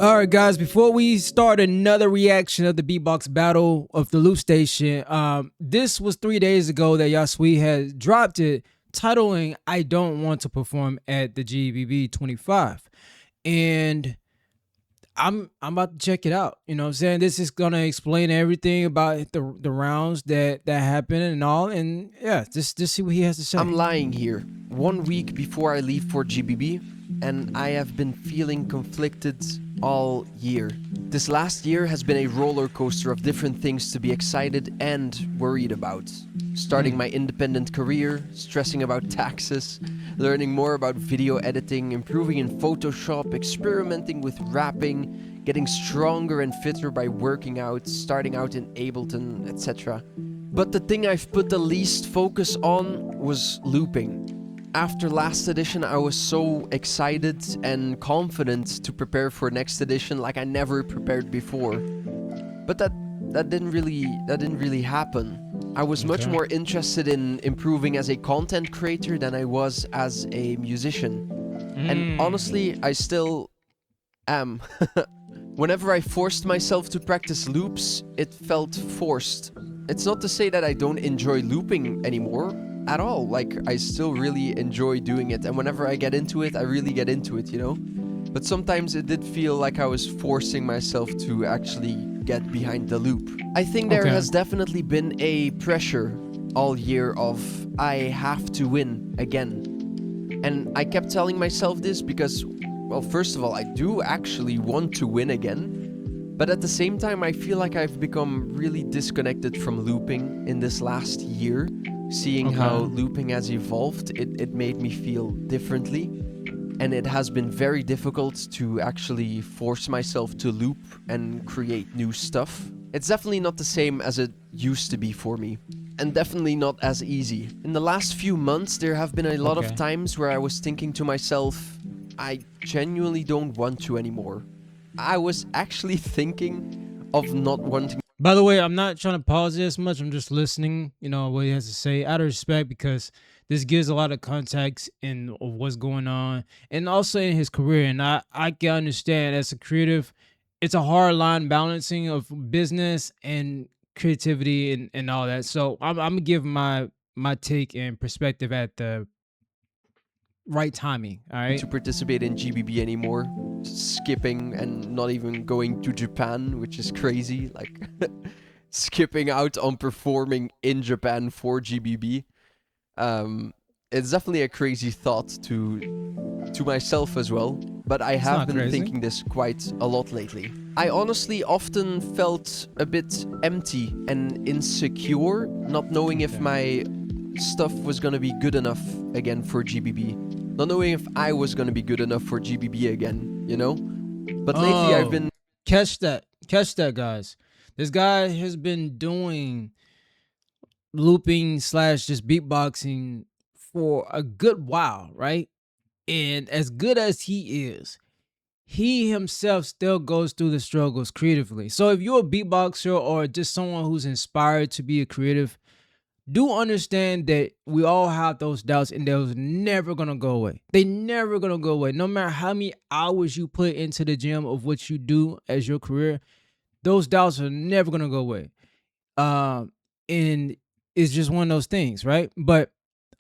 All right, guys, before we start another reaction of the beatbox battle of the loop station, this was 3 days ago that Yaswede had dropped it, titling I Don't Want to Perform at the GBB25. And I'm about to check it out. You know what I'm saying? This is gonna explain everything about the rounds that happened and all. And yeah, just see what he has to say. I'm lying here 1 week before I leave for GBB, and I have been feeling conflicted all year. This last year has been a roller coaster of different things to be excited and worried about. Starting my independent career, stressing about taxes, learning more about video editing, improving in Photoshop, experimenting with rapping, getting stronger and fitter by working out, starting out in Ableton, etc. But the thing I've put the least focus on was looping. After last edition, I was so excited and confident to prepare for next edition like I never prepared before. But that didn't really happen. I was much more interested in improving as a content creator than I was as a musician. And honestly, I still am. Whenever I forced myself to practice loops, it felt forced. It's not to say that I don't enjoy looping anymore at all. Like, I still really enjoy doing it, and whenever I get into it, I really get into it, you know? But sometimes it did feel like I was forcing myself to actually get behind the loop. I think there has definitely been a pressure all year of I have to win again. And I kept telling myself this because, well, first of all, I do actually want to win again. But at the same time, I feel like I've become really disconnected from looping in this last year. Seeing how looping has evolved, it made me feel differently. And it has been very difficult to actually force myself to loop and create new stuff. It's definitely not the same as it used to be for me. And definitely not as easy. In the last few months, there have been a lot of times where I was thinking to myself, I genuinely don't want to anymore. I was actually thinking of not wanting. By the way, I'm not trying to pause this much. I'm just listening, you know, what he has to say out of respect, because this gives a lot of context in of what's going on and also in his career. And I can understand as a creative, it's a hard line balancing of business and creativity and all that. So I'm gonna give my take and perspective at the right timing. All right. To participate in GBB anymore, skipping and not even going to Japan, which is crazy. Like skipping out on performing in Japan for GBB. It's definitely a crazy thought to myself as well, but I have been thinking this quite a lot lately. I honestly often felt a bit empty and insecure, not knowing if my stuff was gonna be good enough again for GBB. Not knowing if I was gonna be good enough for GBB again, you know? But lately I've been... Catch that, guys. This guy has been doing looping / just beatboxing for a good while, right? And as good as he is, he himself still goes through the struggles creatively. So if you're a beatboxer or just someone who's inspired to be a creative, do understand that we all have those doubts, and those never gonna go away. They never gonna go away. No matter how many hours you put into the gym of what you do as your career, those doubts are never gonna go away. And it's just one of those things, right? But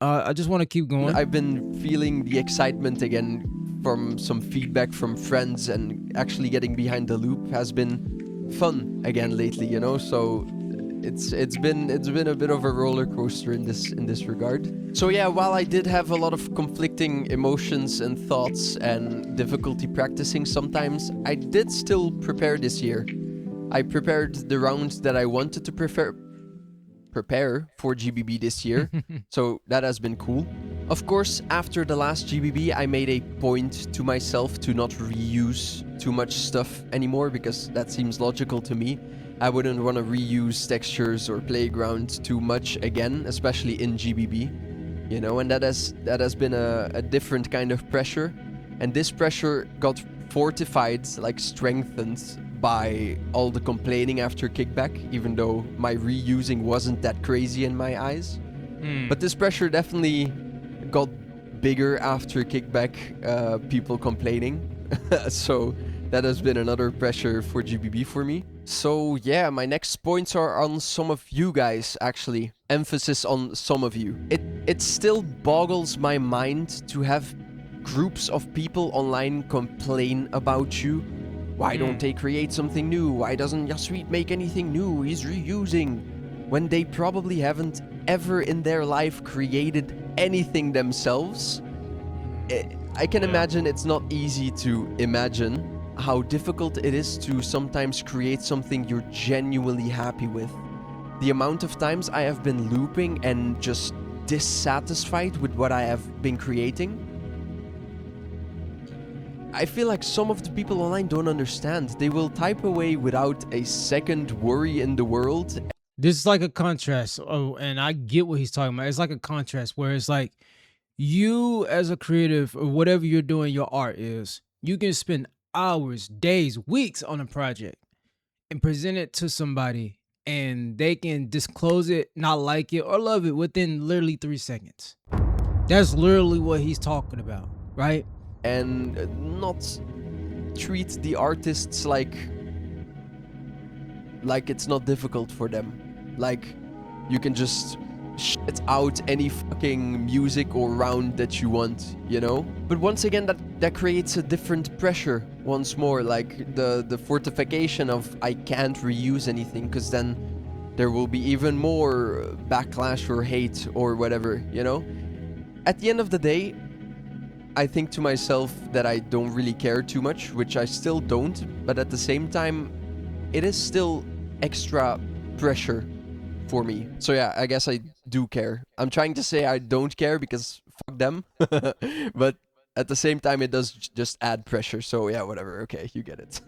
I just want to keep going. I've been feeling the excitement again from some feedback from friends, and actually getting behind the loop has been fun again lately, you know? So it's been a bit of a roller coaster in this regard. So yeah, while I did have a lot of conflicting emotions and thoughts and difficulty practicing sometimes, I did still prepare this year. I prepared the rounds that I wanted to prepare for GBB this year, so that has been cool. Of course, after the last GBB, I made a point to myself to not reuse too much stuff anymore, because that seems logical to me. I wouldn't want to reuse textures or playground too much again, especially in GBB, you know, and that has been a different kind of pressure. And this pressure got fortified, like strengthened, by all the complaining after Kickback, even though my reusing wasn't that crazy in my eyes. But this pressure definitely got bigger after Kickback, people complaining. So That has been another pressure for GBB for me. So yeah, my next points are on some of you guys, actually. Emphasis on some of you. It still boggles my mind to have groups of people online complain about you. Why don't they create something new? Why doesn't Yaswede make anything new? He's reusing. When they probably haven't ever in their life created anything themselves. I can imagine it's not easy to imagine how difficult it is to sometimes create something you're genuinely happy with. The amount of times I have been looping and just dissatisfied with what I have been creating. I feel like some of the people online don't understand. They will type away without a second worry in the world. This is like a contrast. Oh, and I get what he's talking about. It's like a contrast where it's like you as a creative or whatever you're doing, your art is, you can spend hours, days, weeks on a project and present it to somebody and they can disclose it, not like it or love it within literally 3 seconds. That's literally what he's talking about, right? And not treat the artists like it's not difficult for them. Like you can just shit out any fucking music or round that you want, you know? But once again, that creates a different pressure once more, like the fortification of I can't reuse anything, because then there will be even more backlash or hate or whatever, you know? At the end of the day, I think to myself that I don't really care too much, which I still don't, but at the same time, it is still extra pressure for me. So yeah, I guess I do care. I'm trying to say I don't care because fuck them, but at the same time it does just add pressure. So yeah, whatever, okay, you get it.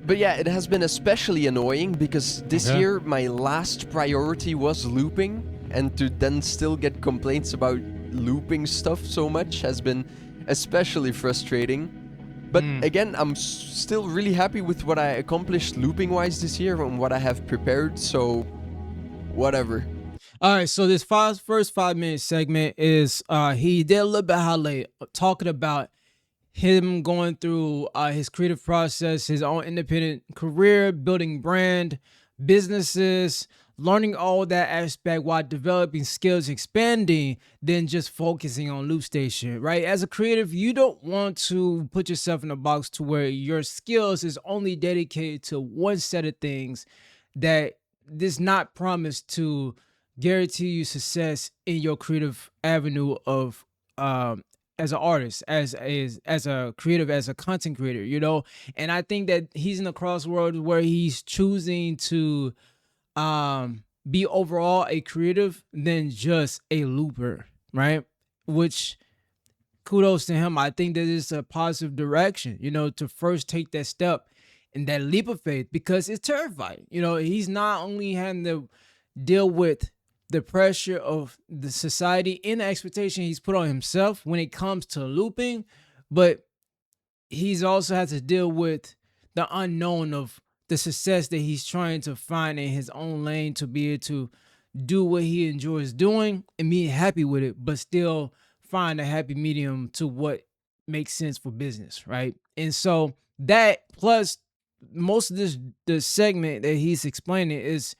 But yeah, it has been especially annoying because this year my last priority was looping, and to then still get complaints about looping stuff so much has been especially frustrating. But again, I'm still really happy with what I accomplished looping-wise this year and what I have prepared, so whatever. All right, so this first 5 minute segment is he did a little bit highlight talking about him going through his creative process, his own independent career, building brand, businesses, learning all that aspect while developing skills, expanding, then just focusing on Loop Station, right? As a creative, you don't want to put yourself in a box to where your skills is only dedicated to one set of things that does not promise to guarantee you success in your creative avenue of as an artist, as a creative, as a content creator, you know. And I think that he's in a crossroads where he's choosing to be overall a creative than just a looper, right? Which kudos to him. I think that is a positive direction, you know, to first take that step and that leap of faith, because it's terrifying. You know, he's not only having to deal with the pressure of the society and the expectation he's put on himself when it comes to looping, but he's also had to deal with the unknown of the success that he's trying to find in his own lane to be able to do what he enjoys doing and be happy with it, but still find a happy medium to what makes sense for business, right? And so that plus most of the segment that he's explaining is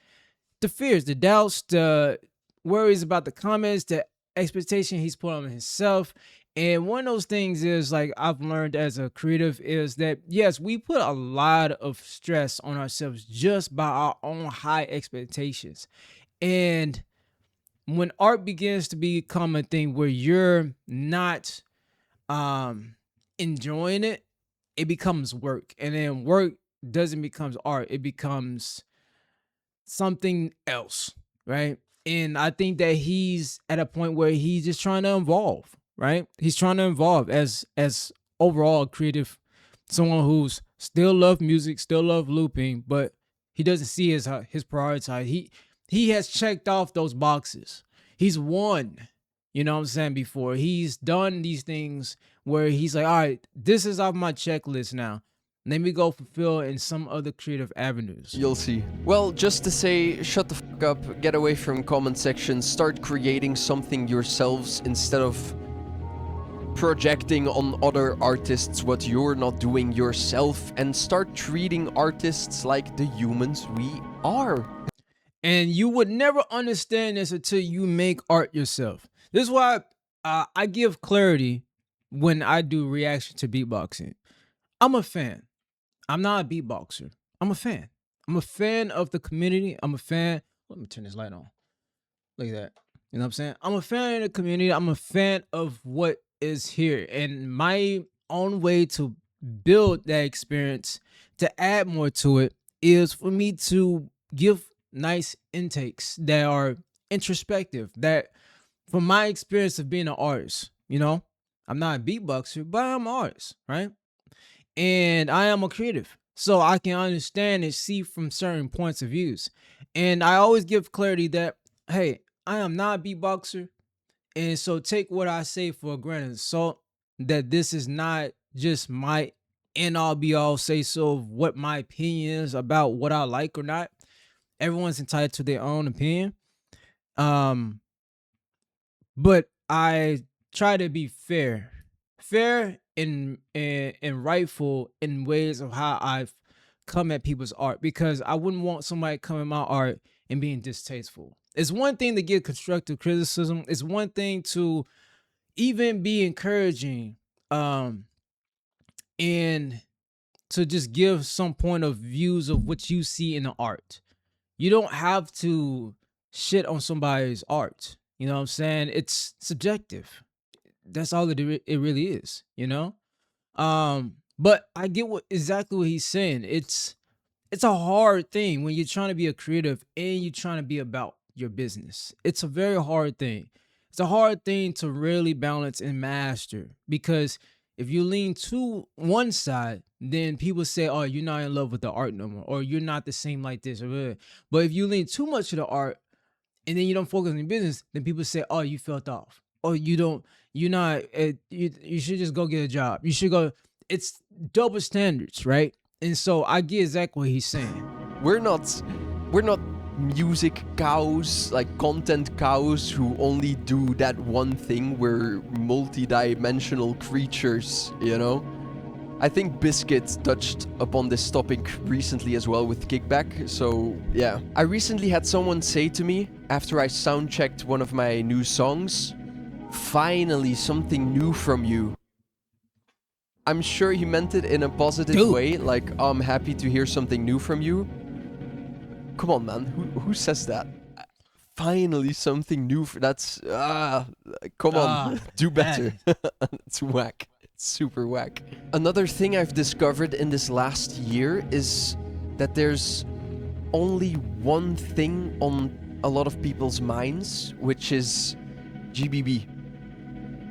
the fears, the doubts, the worries about the comments, the expectation he's put on himself. And one of those things is, like, I've learned as a creative is that, yes, we put a lot of stress on ourselves just by our own high expectations. And when art begins to become a thing where you're not enjoying it, it becomes work. And then work doesn't become art, it becomes something else, right? And I think that he's at a point where he's just trying to evolve, right? He's trying to evolve as overall creative, someone who's still love music, still love looping, but he doesn't see his priority. He has checked off those boxes. He's won, you know what I'm saying, before. He's done these things where he's like, all right, this is off my checklist now. Let me go fulfill in some other creative avenues. You'll see. Well, just to say, shut the fuck up, get away from comment sections, start creating something yourselves instead of projecting on other artists what you're not doing yourself, and start treating artists like the humans we are. And you would never understand this until you make art yourself. This is why I give clarity when I do reaction to beatboxing. I'm a fan. I'm not a beatboxer. I'm a fan. I'm a fan of the community. I'm a fan. Let me turn this light on. Look at that. You know what I'm saying? I'm a fan of the community. I'm a fan of what is here. And my own way to build that experience, to add more to it, is for me to give nice intakes that are introspective, that from my experience of being an artist, you know, I'm not a beatboxer, but I'm an artist, right? And I am a creative. So I can understand and see from certain points of views. And I always give clarity that, hey, I am not a beatboxer. And so take what I say for a grain of salt, that this is not just my end all be all say so of what my opinion is about what I like or not. Everyone's entitled to their own opinion. Um, but I try to be fair and rightful in ways of how I've come at people's art, because I wouldn't want somebody coming at my art and being distasteful. It's one thing to give constructive criticism. It's one thing to even be encouraging, um, and to just give some point of views of what you see in the art. You don't have to shit on somebody's art. You know what I'm saying? It's subjective. That's all it really is, you know? But I get what exactly what he's saying. It's a hard thing when you're trying to be a creative and you're trying to be about your business. It's a very hard thing. It's a hard thing to really balance and master, because if you lean to one side, then people say, "Oh, you're not in love with the art no more," or "You're not the same like this." Or whatever. But if you lean too much to the art and then you don't focus on your business, then people say, "Oh, you felt off," or "You don't, you're not. You should just go get a job. You should go." It's double standards, right? And so I get exactly what he's saying. We're not music cows, like content cows who only do that one thing. We're multi-dimensional creatures, you know? I think Biscuit touched upon this topic recently as well with Kickback, so yeah. I recently had someone say to me, after I sound-checked one of my new songs, "Finally something new from you." I'm sure he meant it in a positive way, like, "I'm happy to hear something new from you." Come on, man, who says that? Finally something new, that's, come on, do better. It's whack. It's super whack. Another thing I've discovered in this last year is that there's only one thing on a lot of people's minds, which is GBB.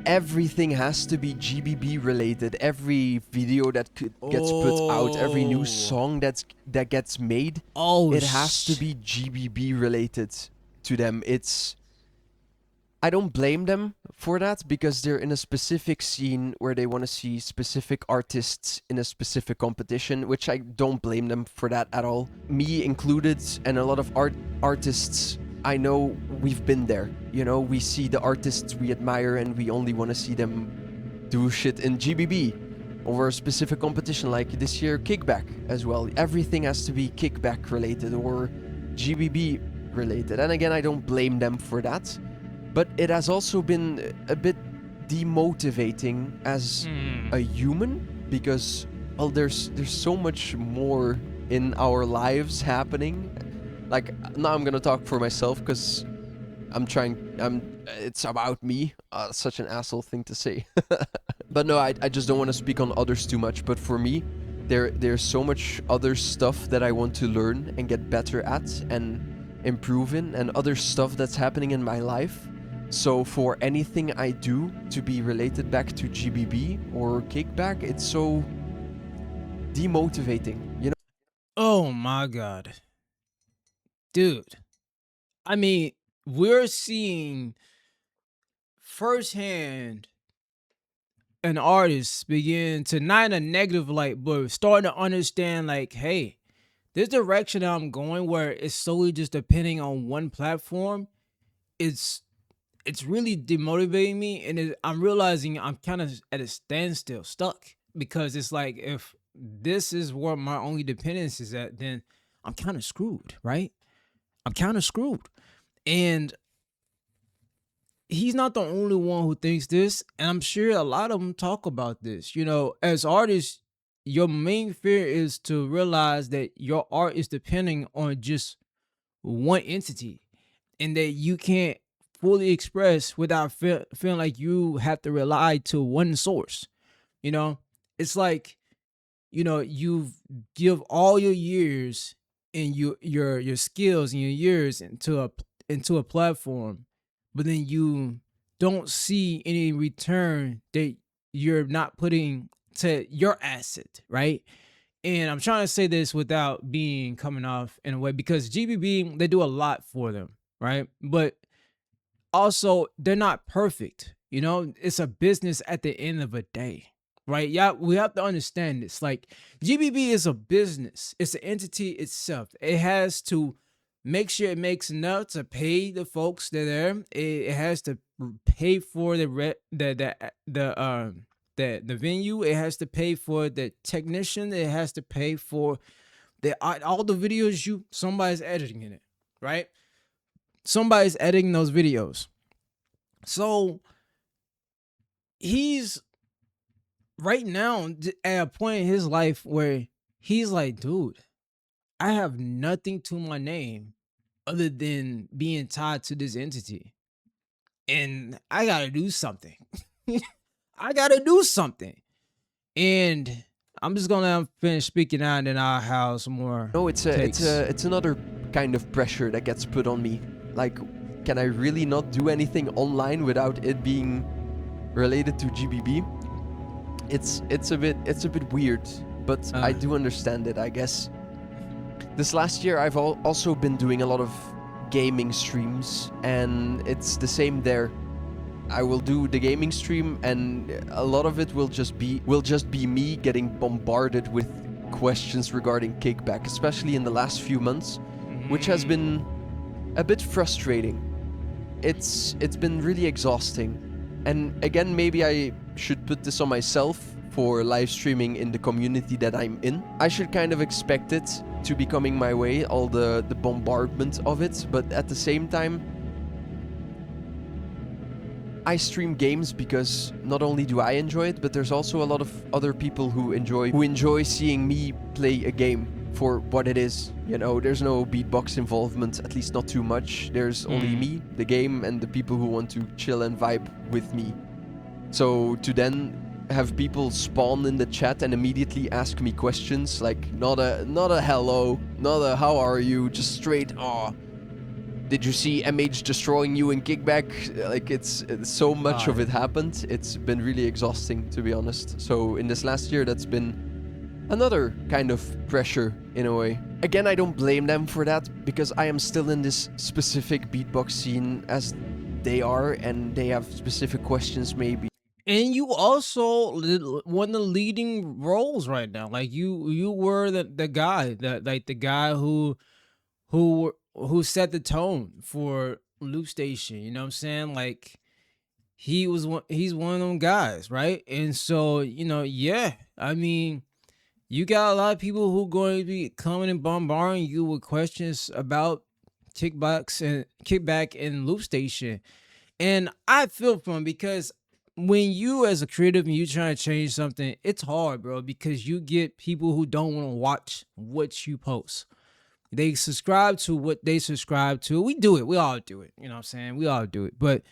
Everything has to be GBB related. Every video that gets put out, every new song that gets made, it has to be GBB related to them. I don't blame them for that, because they're in a specific scene where they want to see specific artists in a specific competition, which I don't blame them for that at all. Me included, and a lot of artists I know, we've been there. You know, we see the artists we admire and we only want to see them do shit in GBB or a specific competition, like this year Kickback as well. Everything has to be Kickback related or GBB related. And again, I don't blame them for that. But it has also been a bit demotivating as a human, because, well, there's so much more in our lives happening. Like, now I'm gonna talk for myself, because it's about me. Such an asshole thing to say. But no, I just don't want to speak on others too much. But for me, there's so much other stuff that I want to learn and get better at and improve in, and other stuff that's happening in my life. So for anything I do to be related back to GBB or Kickback, it's so demotivating, you know? Oh my God. Dude. I mean, we're seeing firsthand an artist begin to, not in a negative light, but starting to understand, like, hey, this direction that I'm going, where it's solely just depending on one platform, it's it's really demotivating me, and I'm realizing I'm kind of at a standstill, stuck, because it's like if this is where my only dependence is at, then I'm kind of screwed, right? I'm kind of screwed, and he's not the only one who thinks this, and I'm sure a lot of them talk about this. You know, as artists, your main fear is to realize that your art is depending on just one entity, and that you can't fully express without feeling like you have to rely to one source. You know, it's like, you know, you've give all your years and your skills and your years into a platform, but then you don't see any return that you're not putting to your asset, right? And I'm trying to say this without being coming off in a way, because GBB, they do a lot for them, right? But also, they're not perfect. You know, it's a business at the end of a day, right? Yeah, we have to understand this. Like, GBB is a business, it's an entity itself. It has to make sure it makes enough to pay the folks that are there. It has to pay for the venue. It has to pay for the technician. It has to pay for all the videos somebody's editing in it, right? Somebody's editing those videos. So he's right now at a point in his life where he's like, dude, I have nothing to my name other than being tied to this entity. And I gotta do something. I gotta do something. And I'm just gonna finish speaking out, and then I'll have some more. No, it's another kind of pressure that gets put on me. Like, can I really not do anything online without it being related to GBB? It's a bit weird, but I do understand it, I guess. This last year, I've also been doing a lot of gaming streams, and it's the same there. I will do the gaming stream, and a lot of it will just be me getting bombarded with questions regarding kickback, especially in the last few months, which has been a bit frustrating. It's been really exhausting. And again, maybe I should put this on myself for live streaming in the community that I'm in. I should kind of expect it to be coming my way, all the bombardment of it, but at the same time, I stream games because not only do I enjoy it, but there's also a lot of other people who enjoy seeing me play a game for what it is. You know, there's no beatbox involvement, at least not too much. There's only me, the game, and the people who want to chill and vibe with me. So to then have people spawn in the chat and immediately ask me questions, like not a hello, not a how are you, just straight, oh, did you see MH destroying you in kickback? Like, it's so much of it happened. It's been really exhausting, to be honest. So in this last year, that's been another kind of pressure in a way. Again, I don't blame them for that, because I am still in this specific beatbox scene as they are, and they have specific questions maybe. And you also one of the leading roles right now. Like, you were the guy the guy who set the tone for Loop Station. You know what I'm saying? Like, he's one of them guys, right? And so, you know, yeah, I mean, you got a lot of people who going to be coming and bombarding you with questions about kickback and Loop Station. And I feel for him, because when you as a creative and you trying to change something, it's hard, bro, because you get people who don't want to watch what you post. They subscribe to what they subscribe to. We do it. We all do it. You know what I'm saying? We all do it. But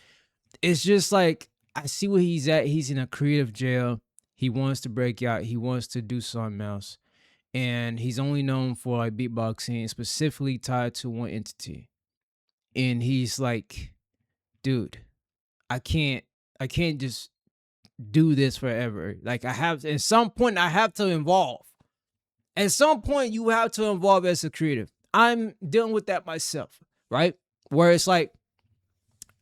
it's just like, I see where he's at. He's in a creative jail. He wants to break out. He wants to do something else. And he's only known for like beatboxing, specifically tied to one entity. And he's like, dude, I can't just do this forever. Like, at some point I have to involve. At some point you have to involve as a creative. I'm dealing with that myself, right? Where it's like,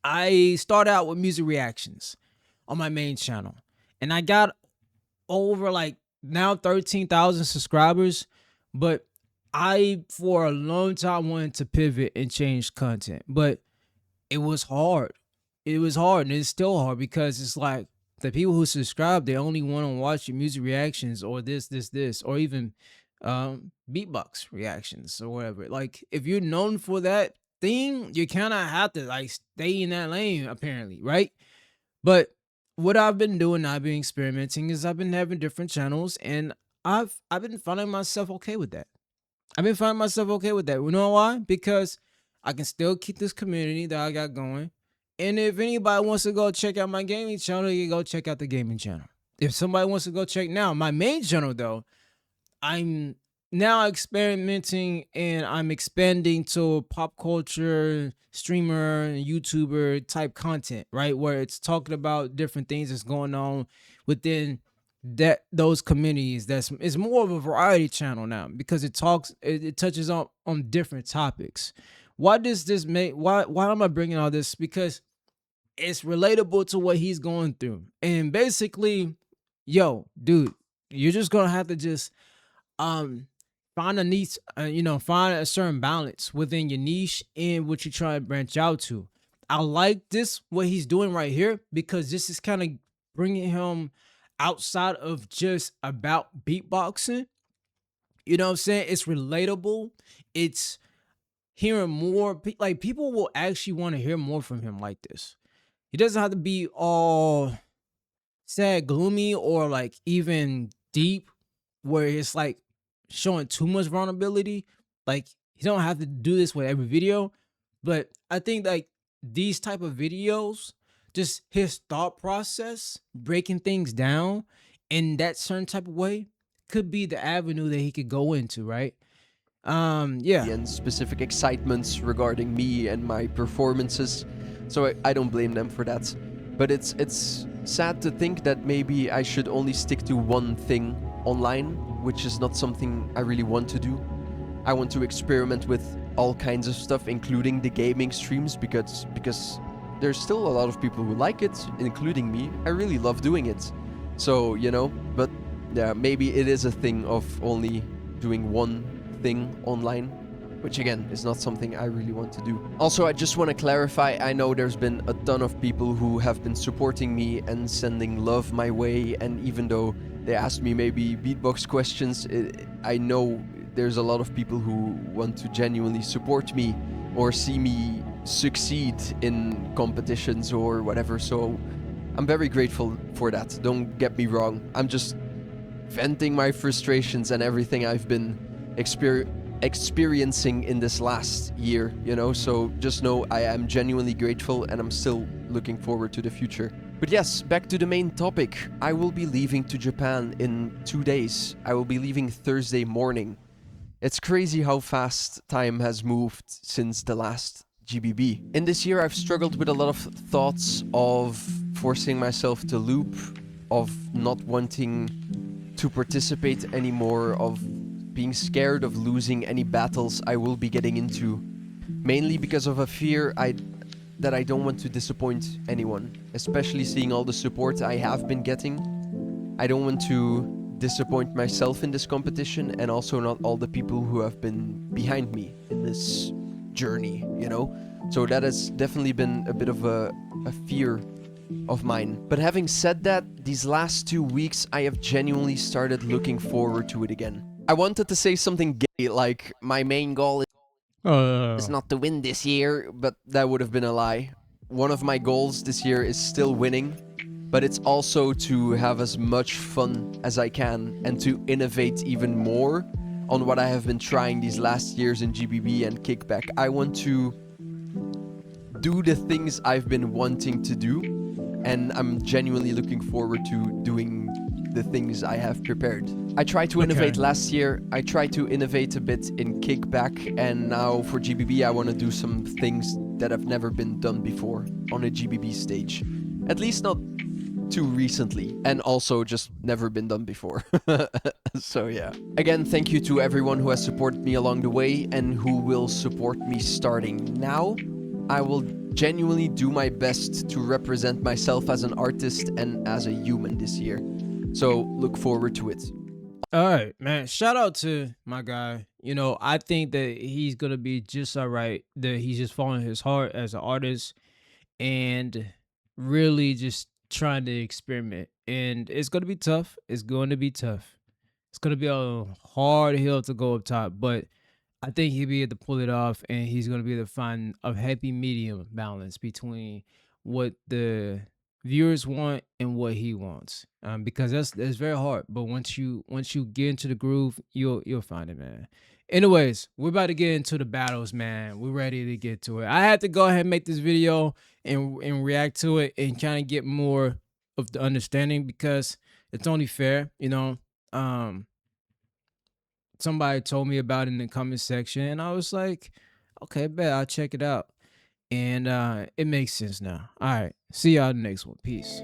I start out with music reactions on my main channel, and I got over like now 13,000 subscribers, but I for a long time wanted to pivot and change content, but it was hard. it was hard, and it's still hard because it's like the people who subscribe, they only want to watch your music reactions or this, or even beatbox reactions or whatever. Like if you're known for that thing, you kind of have to like stay in that lane, apparently, right? But what I've been doing, I've been experimenting, is I've been having different channels, and I've been finding myself okay with that. I've been finding myself okay with that. You know why? Because I can still keep this community that I got going. And if anybody wants to go check out my gaming channel, you go check out the gaming channel. If somebody wants to go check now, my main channel though, I'm now experimenting and I'm expanding to pop culture, streamer, YouTuber type content, right? Where it's talking about different things that's going on within those communities. That's it's more of a variety channel now because it touches on different topics. Why does this make why am I bringing all this? Because it's relatable to what he's going through. And basically, yo, dude, you're just gonna have to just um find a niche, find a certain balance within your niche and what you try to branch out to. I like this what he's doing right here because this is kind of bringing him outside of just about beatboxing. You know what I'm saying? It's relatable. It's hearing more like people will actually want to hear more from him like this. He doesn't have to be all sad, gloomy, or like even deep, where it's like showing too much vulnerability. Like you don't have to do this with every video, but I think like these type of videos, just his thought process, breaking things down in that certain type of way, could be the avenue that he could go into, right? Yeah. And specific excitements regarding me and my performances. So I don't blame them for that. But it's sad to think that maybe I should only stick to one thing online, which is not something I really want to do. I want to experiment with all kinds of stuff, including the gaming streams, because there's still a lot of people who like it, including me. I really love doing it. So, but yeah, maybe it is a thing of only doing one thing online, which again is not something I really want to do. Also, I just want to clarify, I know there's been a ton of people who have been supporting me and sending love my way, and even though they asked me maybe beatbox questions, I know there's a lot of people who want to genuinely support me or see me succeed in competitions or whatever, so I'm very grateful for that. Don't get me wrong, I'm just venting my frustrations and everything I've been experiencing in this last year, so just know I am genuinely grateful and I'm still looking forward to the future. But yes, back to the main topic. I will be leaving to Japan in 2 days. I will be leaving Thursday morning. It's crazy how fast time has moved since the last GBB. In this year, I've struggled with a lot of thoughts of forcing myself to loop, of not wanting to participate anymore, of being scared of losing any battles I will be getting into, mainly because of a fear that I don't want to disappoint anyone, especially seeing all the support I have been getting. I don't want to disappoint myself in this competition, and also not all the people who have been behind me in this journey, So that has definitely been a bit of a fear of mine. But having said that, these last 2 weeks I have genuinely started looking forward to it again. I wanted to say something gay, like my main goal is not to win this year, but that would have been a lie. One of my goals this year is still winning, but it's also to have as much fun as I can and to innovate even more on what I have been trying these last years in GBB and Kickback. I want to do the things I've been wanting to do, and I'm genuinely looking forward to doing the things I have prepared. I tried to innovate last year, I tried to innovate a bit in Kickback, and now for GBB I want to do some things that have never been done before on a GBB stage. At least not too recently, and also just never been done before. So yeah. Again, thank you to everyone who has supported me along the way and who will support me starting now. I will genuinely do my best to represent myself as an artist and as a human this year. So look forward to it. All right, man. Shout out to my guy. I think that he's gonna be just all right. That he's just following his heart as an artist, and really just trying to experiment. And it's gonna be tough. It's going to be tough. It's gonna be a hard hill to go up top, but I think he'll be able to pull it off, and he's gonna be able to find a happy medium balance between what the viewers want and what he wants. Because that's very hard. But once you get into the groove, you'll find it, man. Anyways, we're about to get into the battles, man. We're ready to get to it. I had to go ahead and make this video and react to it and kind of get more of the understanding because it's only fair, you know. Somebody told me about it in the comment section, and I was like, okay, bet I'll check it out. And it makes sense now. All right. See y'all in the next one. Peace.